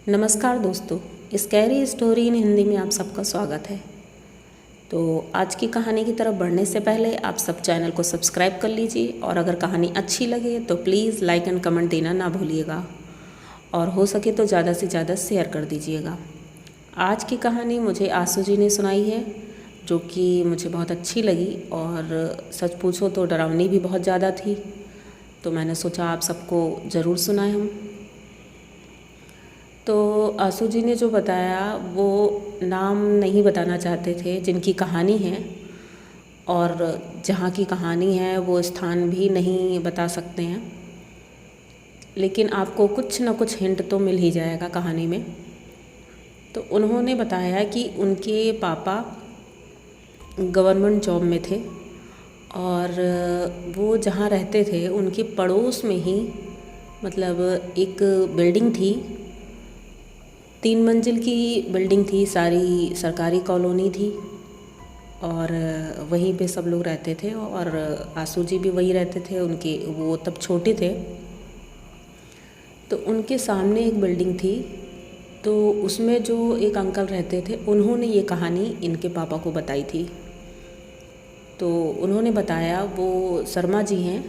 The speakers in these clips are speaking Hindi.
नमस्कार दोस्तों, स्कैरी स्टोरी इन हिंदी में आप सबका स्वागत है। तो आज की कहानी की तरफ बढ़ने से पहले आप सब चैनल को सब्सक्राइब कर लीजिए और अगर कहानी अच्छी लगे तो प्लीज़ लाइक एंड कमेंट देना ना भूलिएगा और हो सके तो ज़्यादा से ज़्यादा शेयर कर दीजिएगा। आज की कहानी मुझे आसू जी ने सुनाई है, जो कि मुझे बहुत अच्छी लगी और सच पूछो तो डरावनी भी बहुत ज़्यादा थी। तो मैंने सोचा आप सबको ज़रूर सुनाएं हम। तो आसू जी ने जो बताया वो नाम नहीं बताना चाहते थे जिनकी कहानी है, और जहाँ की कहानी है वो स्थान भी नहीं बता सकते हैं, लेकिन आपको कुछ न कुछ हिंट तो मिल ही जाएगा कहानी में। तो उन्होंने बताया कि उनके पापा गवर्नमेंट जॉब में थे और वो जहाँ रहते थे उनके पड़ोस में ही मतलब एक बिल्डिंग थी, 3 मंजिल की बिल्डिंग थी, सारी सरकारी कॉलोनी थी और वहीं पे सब लोग रहते थे और आसू जी भी वहीं रहते थे। उनके वो तब छोटे थे, तो उनके सामने एक बिल्डिंग थी, तो उसमें जो एक अंकल रहते थे उन्होंने ये कहानी इनके पापा को बताई थी। तो उन्होंने बताया वो शर्मा जी हैं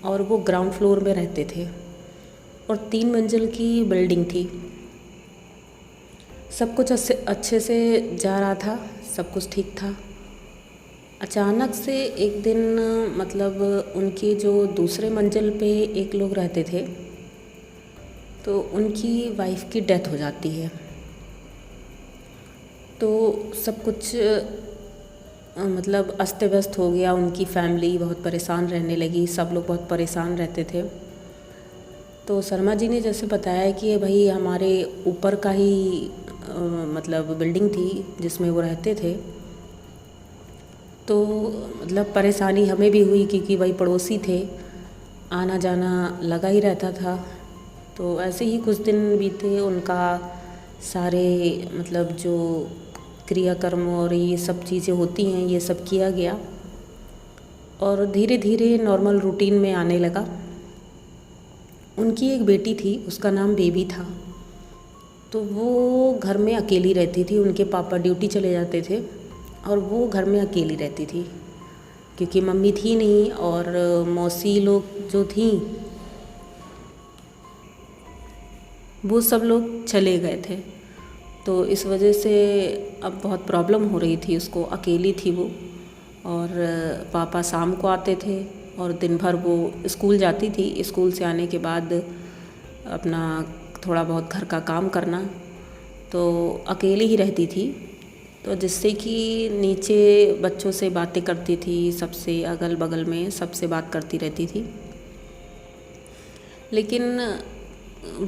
और वो ग्राउंड फ्लोर में रहते थे और 3 मंजिल की बिल्डिंग थी। सब कुछ अच्छे से जा रहा था, सब कुछ ठीक था। अचानक से एक दिन मतलब उनकी जो दूसरे मंजिल पे एक लोग रहते थे, तो उनकी वाइफ की डेथ हो जाती है। तो सब कुछ मतलब अस्त व्यस्त हो गया। उनकी फैमिली बहुत परेशान रहने लगी, सब लोग बहुत परेशान रहते थे। तो शर्मा जी ने जैसे बताया कि भाई हमारे ऊपर का ही मतलब बिल्डिंग थी जिसमें वो रहते थे, तो मतलब परेशानी हमें भी हुई क्योंकि भाई पड़ोसी थे, आना जाना लगा ही रहता था। तो ऐसे ही कुछ दिन बीते, उनका सारे मतलब जो क्रियाकर्म और ये सब चीज़ें होती हैं ये सब किया गया और धीरे धीरे नॉर्मल रूटीन में आने लगा। उनकी एक बेटी थी, उसका नाम बेबी था। तो वो घर में अकेली रहती थी, उनके पापा ड्यूटी चले जाते थे और वो घर में अकेली रहती थी क्योंकि मम्मी थी नहीं और मौसी लोग जो थी वो सब लोग चले गए थे। तो इस वजह से अब बहुत प्रॉब्लम हो रही थी उसको, अकेली थी वो। और पापा शाम को आते थे और दिन भर वो स्कूल जाती थी। स्कूल से आने के बाद अपना थोड़ा बहुत घर का काम करना, तो अकेली ही रहती थी। तो जिससे कि नीचे बच्चों से बातें करती थी, सबसे अगल बगल में सबसे बात करती रहती थी, लेकिन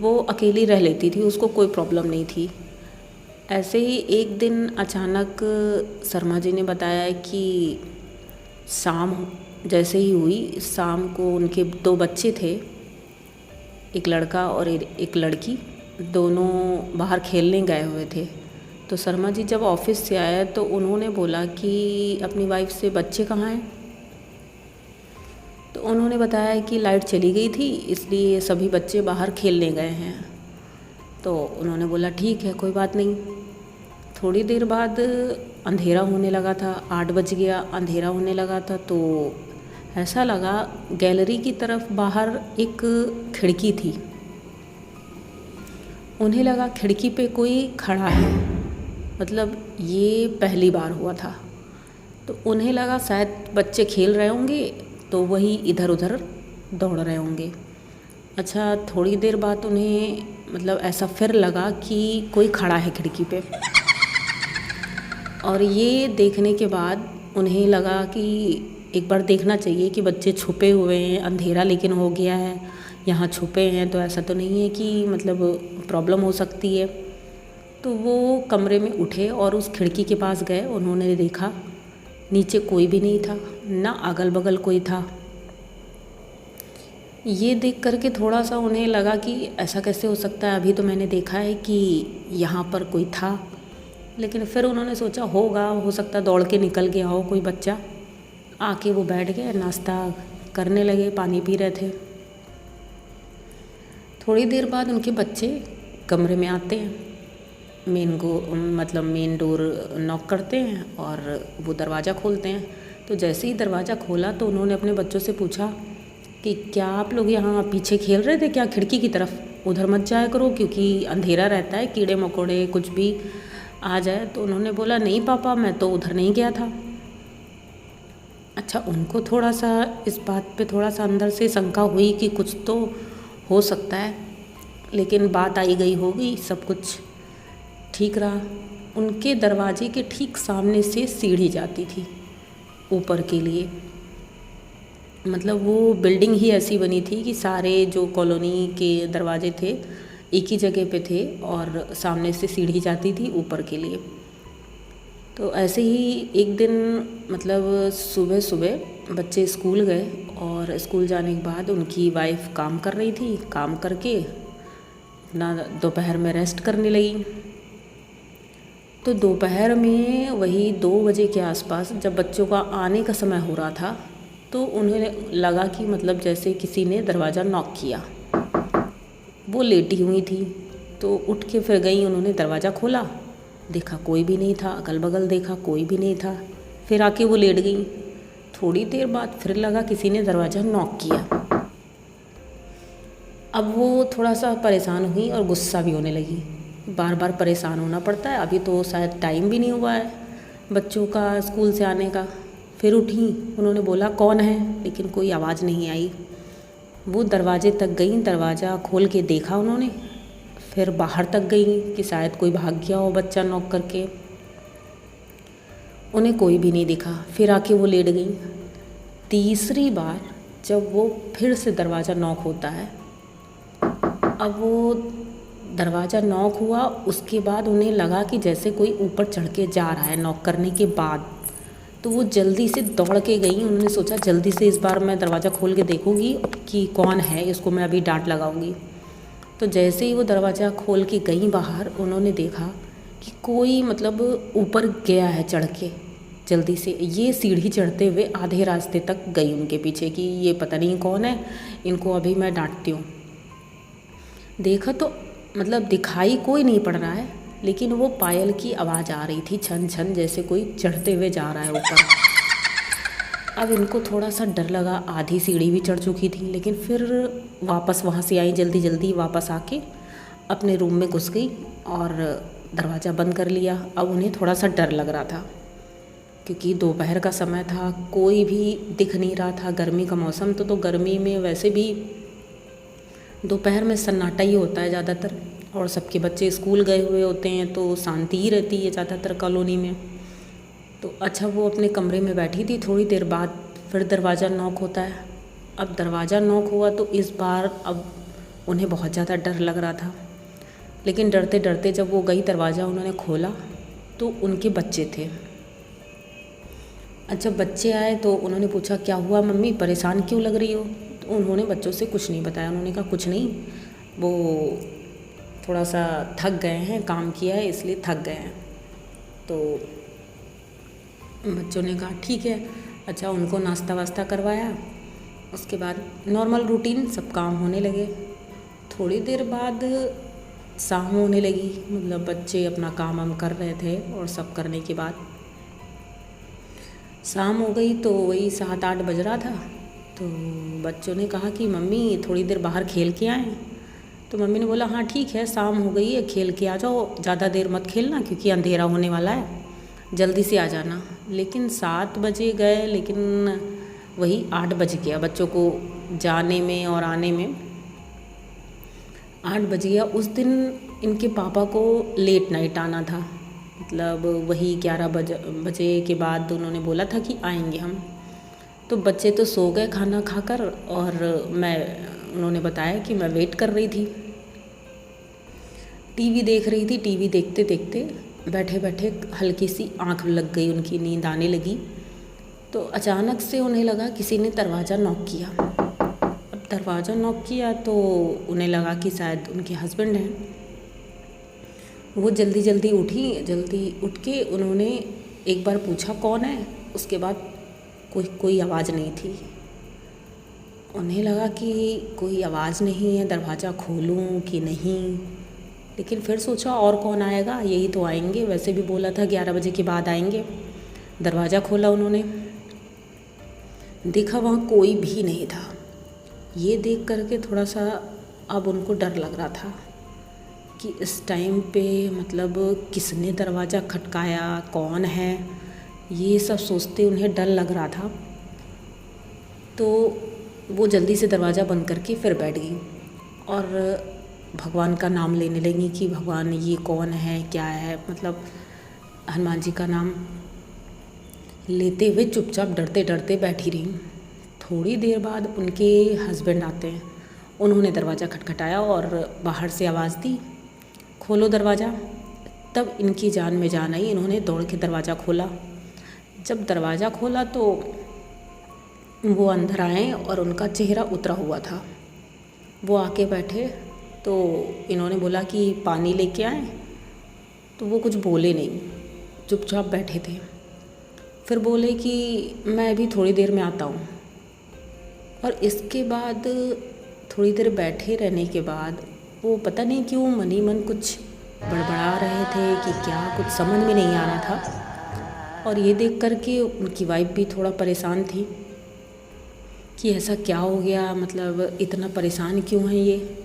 वो अकेली रह लेती थी, उसको कोई प्रॉब्लम नहीं थी। ऐसे ही एक दिन अचानक शर्मा जी ने बताया कि शाम जैसे ही हुई, शाम को उनके 2 बच्चे थे, एक लड़का और एक लड़की, दोनों बाहर खेलने गए हुए थे। तो शर्मा जी जब ऑफिस से आए तो उन्होंने बोला कि अपनी वाइफ से बच्चे कहाँ हैं। तो उन्होंने बताया कि लाइट चली गई थी इसलिए सभी बच्चे बाहर खेलने गए हैं। तो उन्होंने बोला ठीक है, कोई बात नहीं। थोड़ी देर बाद अंधेरा होने लगा था, 8 बज गया, अंधेरा होने लगा था। तो ऐसा लगा गैलरी की तरफ बाहर एक खिड़की थी, उन्हें लगा खिड़की पे कोई खड़ा है, मतलब ये पहली बार हुआ था। तो उन्हें लगा शायद बच्चे खेल रहे होंगे तो वही इधर उधर दौड़ रहे होंगे। अच्छा, थोड़ी देर बाद उन्हें मतलब ऐसा फिर लगा कि कोई खड़ा है खिड़की पे, और ये देखने के बाद उन्हें लगा कि एक बार देखना चाहिए कि बच्चे छुपे हुए हैं, अंधेरा लेकिन हो गया है, यहाँ छुपे हैं तो ऐसा तो नहीं है कि मतलब प्रॉब्लम हो सकती है। तो वो कमरे में उठे और उस खिड़की के पास गए। उन्होंने देखा नीचे कोई भी नहीं था, ना अगल बगल कोई था। ये देख करके थोड़ा सा उन्हें लगा कि ऐसा कैसे हो सकता है, अभी तो मैंने देखा है कि यहाँ पर कोई था। लेकिन फिर उन्होंने सोचा होगा, हो सकता दौड़ के निकल गया हो कोई बच्चा। आके वो बैठ गए, नाश्ता करने लगे, पानी पी रहे थे। थोड़ी देर बाद उनके बच्चे कमरे में आते हैं, मेन डोर नॉक करते हैं और वो दरवाज़ा खोलते हैं। तो जैसे ही दरवाज़ा खोला तो उन्होंने अपने बच्चों से पूछा कि क्या आप लोग यहाँ पीछे खेल रहे थे क्या, खिड़की की तरफ? उधर मत जाया करो क्योंकि अंधेरा रहता है, कीड़े मकोड़े कुछ भी आ जाए। तो उन्होंने बोला नहीं पापा, मैं तो उधर नहीं गया था। अच्छा, उनको थोड़ा सा इस बात पे थोड़ा सा अंदर से शंका हुई कि कुछ तो हो सकता है, लेकिन बात आई गई होगी, सब कुछ ठीक रहा। उनके दरवाजे के ठीक सामने से सीढ़ी जाती थी ऊपर के लिए। मतलब वो बिल्डिंग ही ऐसी बनी थी कि सारे जो कॉलोनी के दरवाजे थे एक ही जगह पे थे और सामने से सीढ़ी जाती थी ऊपर के लिए। तो ऐसे ही एक दिन मतलब सुबह सुबह बच्चे स्कूल गए और स्कूल जाने के बाद उनकी वाइफ काम कर रही थी, काम करके अपना दोपहर में रेस्ट करने लगी। तो दोपहर में वही 2 बजे के आसपास जब बच्चों का आने का समय हो रहा था तो उन्हें लगा कि मतलब जैसे किसी ने दरवाज़ा नॉक किया। वो लेटी हुई थी तो उठ के फिर गई, उन्होंने दरवाज़ा खोला, देखा कोई भी नहीं था, अगल बगल देखा कोई भी नहीं था, फिर आके वो लेट गई। थोड़ी देर बाद फिर लगा किसी ने दरवाज़ा नॉक किया। अब वो थोड़ा सा परेशान हुई और गुस्सा भी होने लगी। बार बार परेशान होना पड़ता है, अभी तो शायद टाइम भी नहीं हुआ है बच्चों का स्कूल से आने का। फिर उठी, उन्होंने बोला कौन है, लेकिन कोई आवाज़ नहीं आई। वो दरवाजे तक गई, दरवाज़ा खोल के देखा उन्होंने, फिर बाहर तक गई कि शायद कोई भाग गया हो बच्चा नॉक करके। उन्हें कोई भी नहीं दिखा, फिर आके वो लेट गई। तीसरी बार जब वो फिर से दरवाज़ा नॉक होता है, अब वो दरवाज़ा नॉक हुआ, उसके बाद उन्हें लगा कि जैसे कोई ऊपर चढ़ के जा रहा है नॉक करने के बाद। तो वो जल्दी से दौड़ के गई, उन्होंने सोचा जल्दी से इस बार मैं दरवाज़ा खोल के देखूँगी कि कौन है, इसको मैं अभी डांट लगाऊंगी। तो जैसे ही वो दरवाज़ा खोल के गई बाहर, उन्होंने देखा कि कोई मतलब ऊपर गया है चढ़ के जल्दी से। ये सीढ़ी चढ़ते हुए आधे रास्ते तक गई उनके पीछे कि ये पता नहीं कौन है, इनको अभी मैं डांटती हूँ। देखा तो मतलब दिखाई कोई नहीं पड़ रहा है, लेकिन वो पायल की आवाज़ आ रही थी छन छन, जैसे कोई चढ़ते हुए जा रहा है ऊपर। अब इनको थोड़ा सा डर लगा, आधी सीढ़ी भी चढ़ चुकी थी, लेकिन फिर वापस वहाँ से आई, जल्दी जल्दी वापस आके अपने रूम में घुस गई और दरवाज़ा बंद कर लिया। अब उन्हें थोड़ा सा डर लग रहा था क्योंकि दोपहर का समय था, कोई भी दिख नहीं रहा था। गर्मी का मौसम तो गर्मी में वैसे भी दोपहर में सन्नाटा ही होता है ज़्यादातर, और सबके बच्चे स्कूल गए हुए होते हैं तो शांति ही रहती है ज़्यादातर कॉलोनी में। तो अच्छा, वो अपने कमरे में बैठी थी। थोड़ी देर बाद फिर दरवाज़ा नॉक होता है। अब दरवाज़ा नॉक हुआ तो इस बार अब उन्हें बहुत ज़्यादा डर लग रहा था, लेकिन डरते डरते जब वो गई दरवाज़ा उन्होंने खोला तो उनके बच्चे थे। अच्छा, बच्चे आए तो उन्होंने पूछा क्या हुआ मम्मी, परेशान क्यों लग रही हो? तो उन्होंने बच्चों से कुछ नहीं बताया। उन्होंने कहा कुछ नहीं, वो थोड़ा सा थक गए हैं, काम किया है इसलिए थक गए हैं। तो बच्चों ने कहा ठीक है। अच्छा, उनको नाश्ता वास्ता करवाया, उसके बाद नॉर्मल रूटीन सब काम होने लगे। थोड़ी देर बाद शाम होने लगी, मतलब बच्चे अपना काम वाम कर रहे थे और सब करने के बाद शाम हो गई। तो वही 7-8 बज रहा था। तो बच्चों ने कहा कि मम्मी थोड़ी देर बाहर खेल के आएँ। तो मम्मी ने बोला हाँ ठीक है, शाम हो गई है, खेल के आ जाओ, ज़्यादा देर मत खेलना क्योंकि अंधेरा होने वाला है, जल्दी से आ जाना। लेकिन 7 बजे गए, लेकिन वही 8 बज गया बच्चों को जाने में और आने में, 8 बज गया। उस दिन इनके पापा को लेट नाइट आना था, मतलब वही 11 बजे के बाद उन्होंने बोला था कि आएंगे हम। तो बच्चे तो सो गए खाना खाकर, और उन्होंने बताया कि मैं वेट कर रही थी, टीवी देख रही थी। टीवी देखते देखते बैठे बैठे हल्की सी आंख लग गई, उनकी नींद आने लगी। तो अचानक से उन्हें लगा किसी ने दरवाज़ा नॉक किया। अब दरवाज़ा नॉक किया तो उन्हें लगा कि शायद उनके हस्बैंड हैं। वो जल्दी जल्दी उठ के उन्होंने एक बार पूछा कौन है, उसके बाद कोई आवाज़ नहीं थी। उन्हें लगा कि कोई आवाज़ नहीं है, दरवाज़ा खोलूं कि नहीं। लेकिन फिर सोचा और कौन आएगा, यही तो आएंगे, वैसे भी बोला था 11 बजे के बाद आएंगे। दरवाज़ा खोला उन्होंने, देखा वहाँ कोई भी नहीं था। ये देख करके थोड़ा सा अब उनको डर लग रहा था कि इस टाइम पे मतलब किसने दरवाज़ा खटकाया, कौन है, ये सब सोचते उन्हें डर लग रहा था। तो वो जल्दी से दरवाज़ा बंद करके फिर बैठ गई और भगवान का नाम लेने लगी कि भगवान ये कौन है, क्या है, मतलब हनुमान जी का नाम लेते हुए चुपचाप डरते डरते बैठी रही। थोड़ी देर बाद उनके हस्बैंड आते हैं। उन्होंने दरवाज़ा खटखटाया और बाहर से आवाज़ दी, खोलो दरवाज़ा। तब इनकी जान में जान आई, इन्होंने दौड़ के दरवाज़ा खोला। जब दरवाज़ा खोला तो वो अंदर आए और उनका चेहरा उतरा हुआ था। वो आके बैठे तो इन्होंने बोला कि पानी लेके आएं, तो वो कुछ बोले नहीं, चुपचाप बैठे थे। फिर बोले कि मैं अभी थोड़ी देर में आता हूँ। और इसके बाद थोड़ी देर बैठे रहने के बाद वो पता नहीं क्यों मन ही मन कुछ बड़बड़ा रहे थे कि क्या, कुछ समझ में नहीं आ रहा था। और ये देख कर के उनकी वाइफ भी थोड़ा परेशान थी कि ऐसा क्या हो गया, मतलब इतना परेशान क्यों है ये।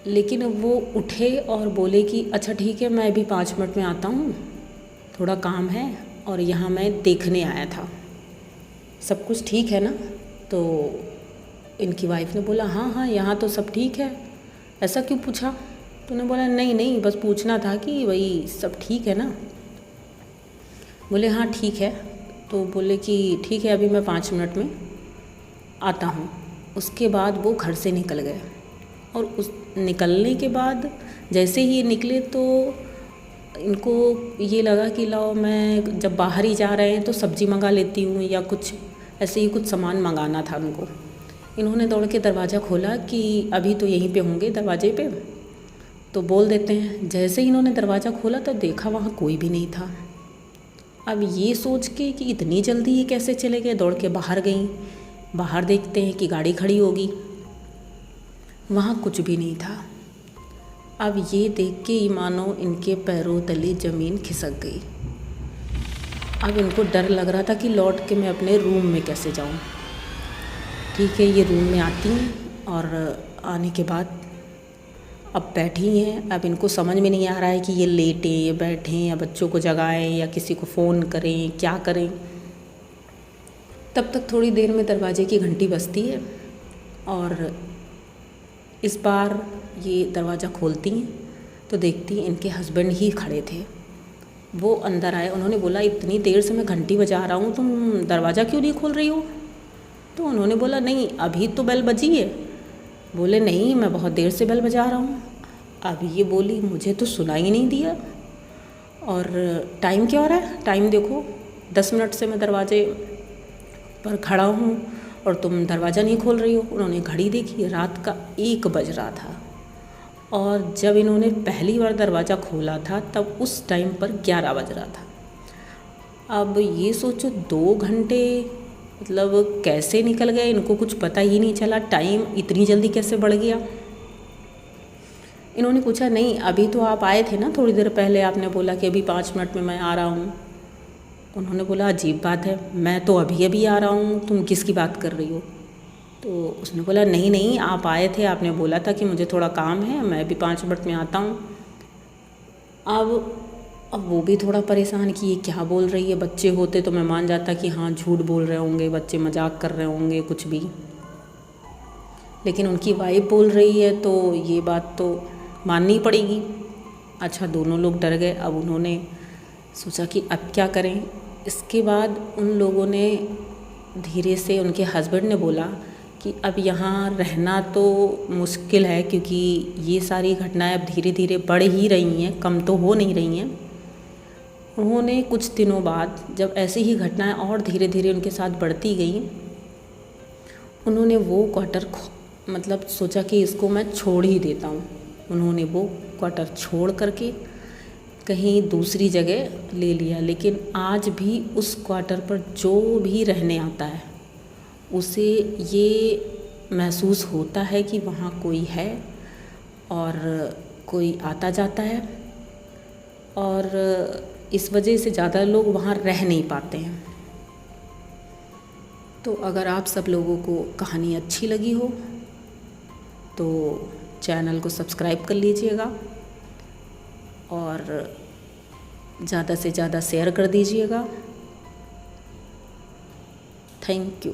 लेकिन वो उठे और बोले कि अच्छा ठीक है, मैं अभी 5 मिनट में आता हूँ, थोड़ा काम है और यहाँ मैं देखने आया था, सब कुछ ठीक है ना। तो इनकी वाइफ ने बोला हाँ हाँ यहाँ तो सब ठीक है, ऐसा क्यों पूछा। तो उन्होंने बोला नहीं नहीं, बस पूछना था कि वही सब ठीक है ना। बोले हाँ ठीक है। तो बोले कि ठीक है, अभी मैं 5 मिनट में आता हूँ। उसके बाद वो घर से निकल गए और उस निकलने के बाद जैसे ही निकले तो इनको ये लगा कि लाओ मैं जब बाहर ही जा रहे हैं तो सब्ज़ी मंगा लेती हूँ या कुछ ऐसे ही कुछ सामान मंगाना था उनको। इन्होंने दौड़ के दरवाज़ा खोला कि अभी तो यहीं पे होंगे दरवाजे पे, तो बोल देते हैं। जैसे ही इन्होंने दरवाज़ा खोला तो देखा वहाँ कोई भी नहीं था। अब ये सोच के कि इतनी जल्दी ये कैसे चले गए, दौड़ के बाहर गई। बाहर देखते हैं कि गाड़ी खड़ी होगी, वहाँ कुछ भी नहीं था। अब ये देख के ही मानो इनके पैरों तले ज़मीन खिसक गई। अब इनको डर लग रहा था कि लौट के मैं अपने रूम में कैसे जाऊँ। ठीक है, ये रूम में आती हैं और आने के बाद अब बैठी हैं। अब इनको समझ में नहीं आ रहा है कि ये लेटें या बैठें या बच्चों को जगाएं या किसी को फ़ोन करें, क्या करें। तब तक थोड़ी देर में दरवाजे की घंटी बजती है और इस बार ये दरवाज़ा खोलती हैं तो देखती हैं इनके हस्बैंड ही खड़े थे। वो अंदर आए, उन्होंने बोला इतनी देर से मैं घंटी बजा रहा हूँ, तुम दरवाज़ा क्यों नहीं खोल रही हो। तो उन्होंने बोला नहीं अभी तो बेल बजी है। बोले नहीं, मैं बहुत देर से बेल बजा रहा हूँ। अब ये बोली मुझे तो सुना ही नहीं दिया, और टाइम क्या हो रहा है, टाइम देखो 10 मिनट से मैं दरवाजे पर खड़ा हूँ और तुम दरवाज़ा नहीं खोल रही हो। उन्होंने घड़ी देखी, रात का 1 बज रहा था। और जब इन्होंने पहली बार दरवाज़ा खोला था तब उस टाइम पर 11 बज रहा था। अब ये सोचो 2 घंटे मतलब कैसे निकल गए, इनको कुछ पता ही नहीं चला, टाइम इतनी जल्दी कैसे बढ़ गया। इन्होंने पूछा नहीं अभी तो आप आए थे ना थोड़ी देर पहले, आपने बोला कि अभी 5 मिनट में मैं आ रहा हूँ। उन्होंने बोला अजीब बात है, मैं तो अभी अभी आ रहा हूँ, तुम किसकी बात कर रही हो। तो उसने बोला नहीं नहीं, आप आए थे, आपने बोला था कि मुझे थोड़ा काम है, मैं भी 5 मिनट में आता हूँ। अब वो भी थोड़ा परेशान कि ये क्या बोल रही है। बच्चे होते तो मैं मान जाता कि हाँ झूठ बोल रहे होंगे, बच्चे मजाक कर रहे होंगे कुछ भी, लेकिन उनकी वाइफ बोल रही है तो ये बात तो माननी पड़ेगी। अच्छा, दोनों लोग डर गए। अब उन्होंने सोचा कि अब क्या करें। इसके बाद उन लोगों ने धीरे से, उनके हस्बैंड ने बोला कि अब यहाँ रहना तो मुश्किल है, क्योंकि ये सारी घटनाएं अब धीरे धीरे बढ़ ही रही हैं, कम तो हो नहीं रही हैं। उन्होंने कुछ दिनों बाद जब ऐसी ही घटनाएं और धीरे धीरे उनके साथ बढ़ती गई, उन्होंने वो क्वार्टर मतलब सोचा कि इसको मैं छोड़ ही देता हूँ। उन्होंने वो क्वार्टर छोड़ करके कहीं दूसरी जगह ले लिया। लेकिन आज भी उस क्वार्टर पर जो भी रहने आता है उसे ये महसूस होता है कि वहाँ कोई है और कोई आता जाता है और इस वजह से ज़्यादा लोग वहाँ रह नहीं पाते हैं। तो अगर आप सब लोगों को कहानी अच्छी लगी हो तो चैनल को सब्सक्राइब कर लीजिएगा और ज़्यादा से ज़्यादा शेयर कर दीजिएगा। Thank you.